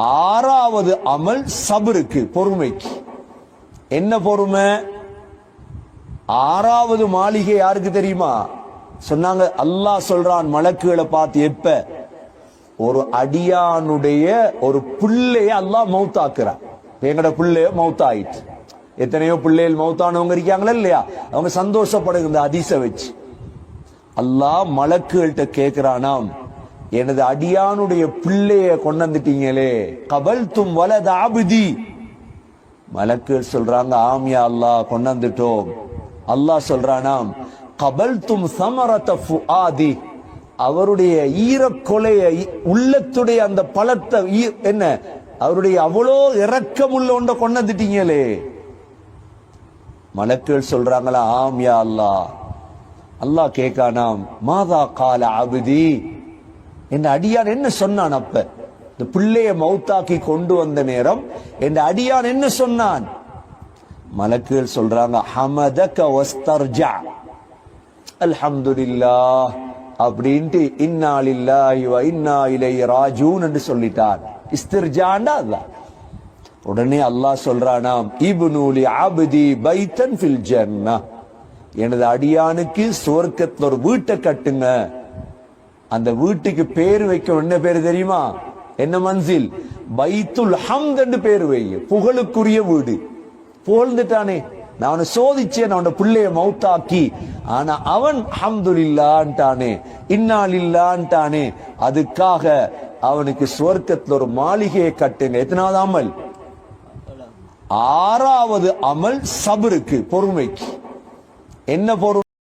ஆறாவது அமல் சபருக்கு, பொறுமைக்கு. என்ன பொறுமை? ஆறாவது மாளிகை யாருக்கு தெரியுமா? சொன்னாங்க, அல்லாஹ் சொல்றான் மலக்குகளை பார்த்து, எப்ப ஒரு அடியானுடைய ஒரு பிள்ளைய அல்லாஹ் மௌத்தாக்குறான். எங்கட பிள்ளைய மௌத்தாயிட்டு. எத்தனையோ பிள்ளைகள் மௌத்தானவங்க இருக்காங்களா இல்லையா? அவங்க சந்தோஷப்படுங்க இந்த ஹதீஸ வச்சு. அல்லாஹ் மலக்குகள்கிட்ட கேட்கிறானாம், எனது அடியானுடைய பிள்ளைய கொண்டாந்துட்டீங்களே, கபல்தும் வலத அப்தி. மலக்குகள் சொல்றாங்க, ஆமியா அல்லாஹ் கொண்டாந்துட்டோம். அல்லாஹ் சொல்றானாம், கபல்தும் சமரத ஃபுஆதி. அவருடைய ஈரக்கொலைய, உள்ளத்துடைய அந்த பழத்தை, என்ன அவருடைய அவ்வளோ இரக்கமுள்ள ஒன்றை கொண்டாந்துட்டீங்களே. மலக்குகள் சொல்றாங்களா, ஆமியா அல்லாஹ். அல்லாஹ் கேட்கானாம், மாதா கால அப்தி, என் அடியான் என்ன சொன்னான்? அப்ப இந்த பிள்ளைய மௌத்தாக்கி கொண்டு வந்த நேரம் என் அடியான் என்ன சொன்னான்? மலக்குகள் சொல்றாங்க, ஹமதக வஸ்தர்ஜா, அல்ஹம்துலில்லாஹ் அப்படின்ட்டு இன்னா லில்லாஹி வ இன்னா இலைஹி ராஜூன் என்று சொல்லிட்டான். இஸ்திர்ஜாண்டா அல்லாஹ். உடனே அல்லாஹ் சொல்றானாம், இப்னு லி அப்தி பைத்தன் ஃபில் ஜன்னah, எனது அடியானுக்கு சுவர்க்கத்துல ஒரு வீட்டை கட்டுங்க. அந்த வீட்டுக்கு பேர் வைக்க என்ன பேரு தெரியுமா? என்ன மன்சில்? பைத்துல் ஹம்த் என்று பேர் வைங்க, புகழுக்குரிய வீடு. புகழ்ந்துட்டானே, நான் சோதிச்சேன் அவன பிள்ளைய மௌத்தாக்கி, ஆனா அவன் அல்ஹம்துலில்லாஹ்ன்றானே, இன்னா லில்லாஹ்ன்றானே, அதுக்காக அவனுக்கு சுவர்க்கத்துல ஒரு மாளிகையை கட்டுங்க. எத்தனாவது அமல்? ஆறாவது அமல் சபருக்கு, பொறுமைக்கு. என்ன பொறுமை?